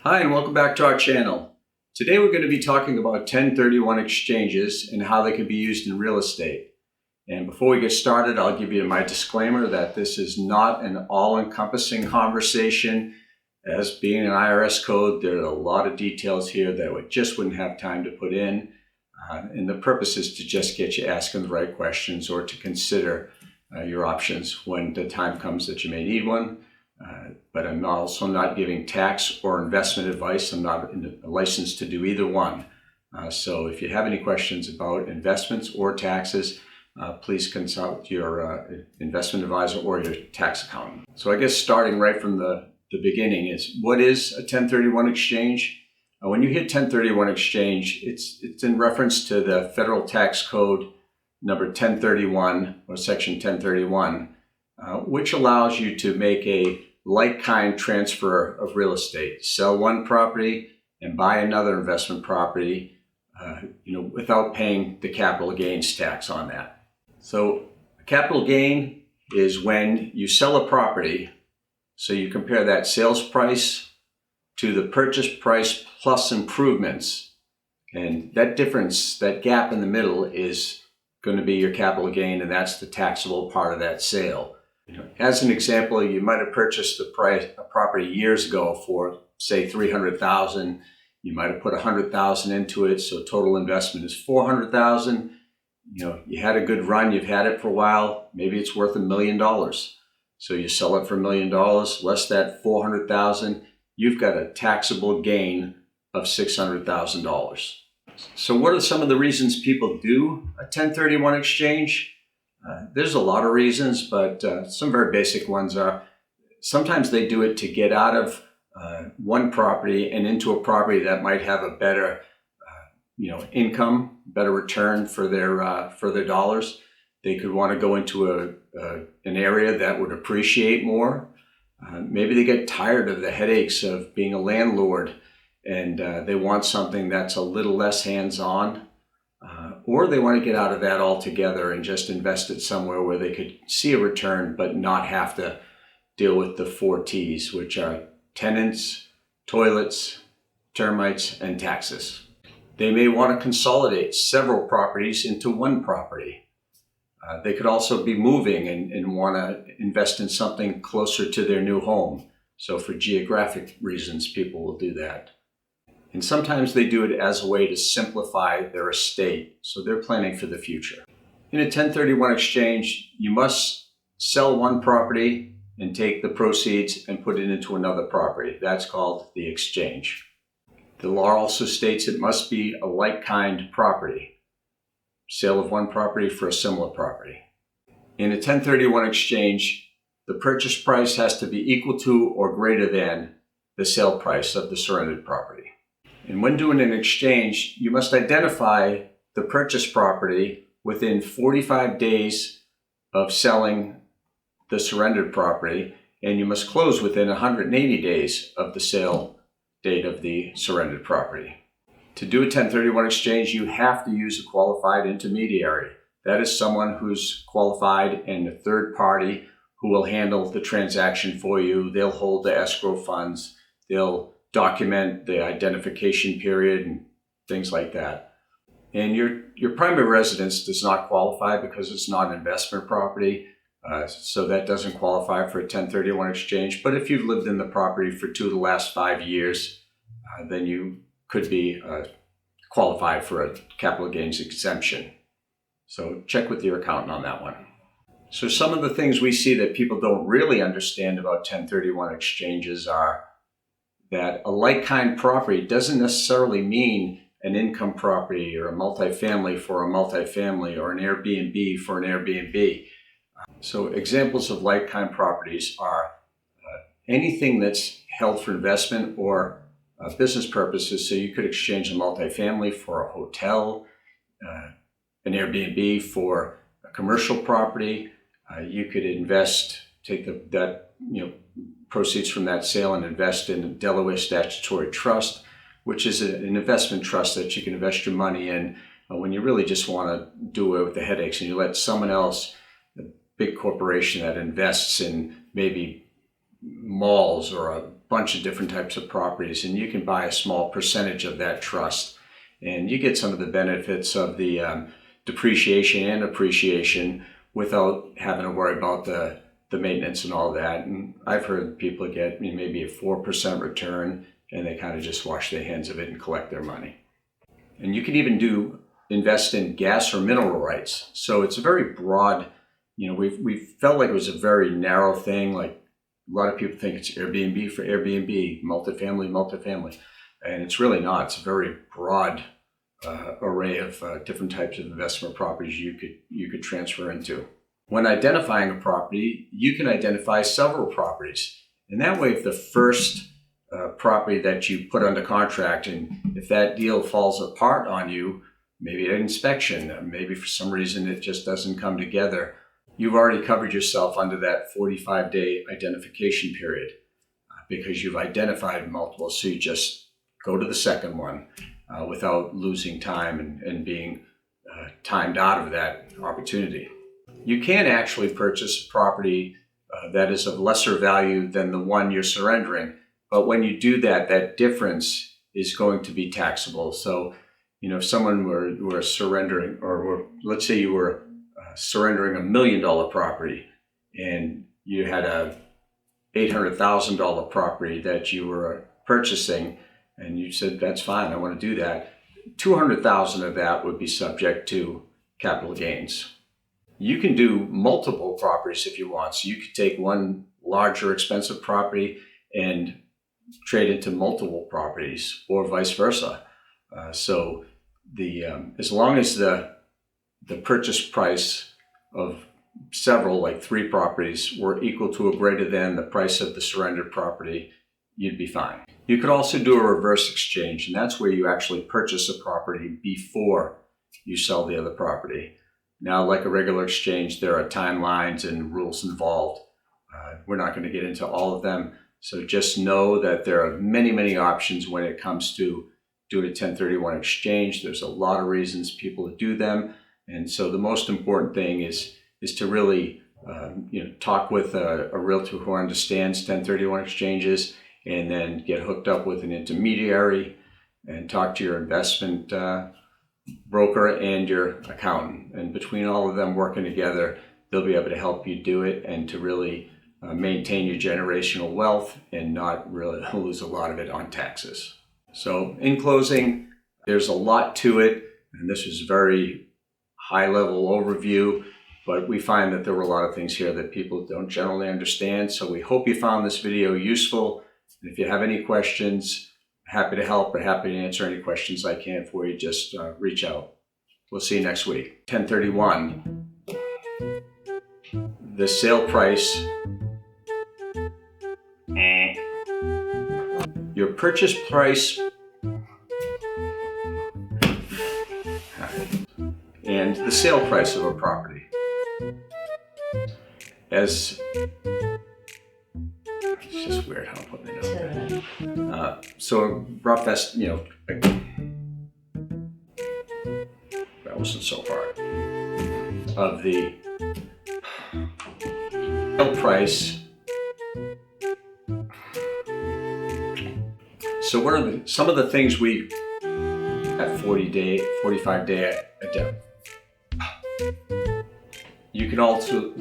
Hi, and welcome back to our channel. Today we're going to be talking about 1031 exchanges and how they can be used in real estate. And before we get started, I'll give you my disclaimer that this is not an all-encompassing conversation. As being an IRS code, there are a lot of details here that we just wouldn't have time to put in. And the purpose is to just get you asking the right questions or to consider your options when the time comes that you may need one. But I'm also not giving tax or investment advice. I'm not licensed to do either one. So if you have any questions about investments or taxes, please consult your investment advisor or your tax accountant. So I guess starting right from the beginning is, what is a 1031 exchange? When you hit 1031 exchange, it's in reference to the federal tax code number 1031 or section 1031, which allows you to make a like-kind transfer of real estate, sell one property and buy another investment property, without paying the capital gains tax on that. So capital gain is when you sell a property, so you compare that sales price to the purchase price plus improvements, and that difference, that gap in the middle, is going to be your capital gain, and that's the taxable part of that sale. As an example, you might have purchased a property years ago for, say, $300,000. You might have put $100,000 into it, so total investment is $400,000. You had a good run, you've had it for a while. Maybe it's worth $1 million. So you sell it for $1 million, less that $400,000. You've got a taxable gain of $600,000. So what are some of the reasons people do a 1031 exchange? There's a lot of reasons, but some very basic ones are sometimes they do it to get out of one property and into a property that might have a better, income, better return for their dollars. They could want to go into an area that would appreciate more. Maybe they get tired of the headaches of being a landlord and they want something that's a little less hands-on. Or they want to get out of that altogether and just invest it somewhere where they could see a return but not have to deal with the 4 T's, which are tenants, toilets, termites, and taxes. They may want to consolidate several properties into one property. They could also be moving and want to invest in something closer to their new home. So for geographic reasons, people will do that. And sometimes they do it as a way to simplify their estate, so they're planning for the future. In a 1031 exchange, you must sell one property and take the proceeds and put it into another property. That's called the exchange. The law also states it must be a like-kind property. Sale of one property for a similar property. In a 1031 exchange, the purchase price has to be equal to or greater than the sale price of the surrendered property. And when doing an exchange, you must identify the purchase property within 45 days of selling the surrendered property, and you must close within 180 days of the sale date of the surrendered property. To do a 1031 exchange, you have to use a qualified intermediary. That is someone who's qualified and a third party who will handle the transaction for you. They'll hold the escrow funds. They'll document the identification period and things like that. And your primary residence does not qualify because it's not an investment property. So that doesn't qualify for a 1031 exchange. But if you've lived in the property for 2 of the last 5 years, then you could be qualified for a capital gains exemption. So check with your accountant on that one. So some of the things we see that people don't really understand about 1031 exchanges are that a like-kind property doesn't necessarily mean an income property or a multifamily for a multifamily or an Airbnb for an Airbnb. So examples of like-kind properties are anything that's held for investment or business purposes. So you could exchange a multifamily for a hotel, an Airbnb for a commercial property. You could invest, take that proceeds from that sale and invest in a Delaware statutory trust, which is an investment trust that you can invest your money in when you really just want to do away with the headaches, and you let someone else, a big corporation that invests in maybe malls or a bunch of different types of properties, and you can buy a small percentage of that trust. And you get some of the benefits of the depreciation and appreciation without having to worry about the maintenance and all that. And I've heard people get maybe a 4% return, and they kind of just wash their hands of it and collect their money. And you can even invest in gas or mineral rights. So it's a very broad, we felt like it was a very narrow thing. Like a lot of people think it's Airbnb for Airbnb, multifamily. And it's really not. It's a very broad array of different types of investment properties you could transfer into. When identifying a property, you can identify several properties. And that way, if the first property that you put under contract, and if that deal falls apart on you, maybe at inspection, maybe for some reason it just doesn't come together, you've already covered yourself under that 45-day identification period because you've identified multiple. So you just go to the second one without losing time and being timed out of that opportunity. You can actually purchase a property that is of lesser value than the one you're surrendering. But when you do that, that difference is going to be taxable. So, if someone were surrendering, let's say you were surrendering $1 million property and you had a $800,000 property that you were purchasing, and you said, that's fine, I want to do that. $200,000 of that would be subject to capital gains. You can do multiple properties if you want. So you could take one larger, expensive property and trade into multiple properties, or vice versa. So as long as the purchase price of several, like 3 properties, were equal to or greater than the price of the surrendered property, you'd be fine. You could also do a reverse exchange, and that's where you actually purchase a property before you sell the other property. Now, like a regular exchange, there are timelines and rules involved. We're not going to get into all of them. So just know that there are many, many options when it comes to doing a 1031 exchange. There's a lot of reasons people do them. And so the most important thing is to really talk with a realtor who understands 1031 exchanges, and then get hooked up with an intermediary and talk to your investment broker and your accountant. And between all of them working together, they'll be able to help you do it and to really maintain your generational wealth and not really lose a lot of it on taxes. So in closing, there's a lot to it, and this is a very high-level overview, but we find that there were a lot of things here that people don't generally understand. So we hope you found this video useful. And if you have any questions, happy to help or happy to answer any questions I can for you. Just reach out. We'll see you next week. 1031, the sale price, your purchase price, and the sale price of a property. It's just weird how I'm putting it out there. So rough estimate, that wasn't so hard, of the sale price. So what are some of the things we at 45 day. You can also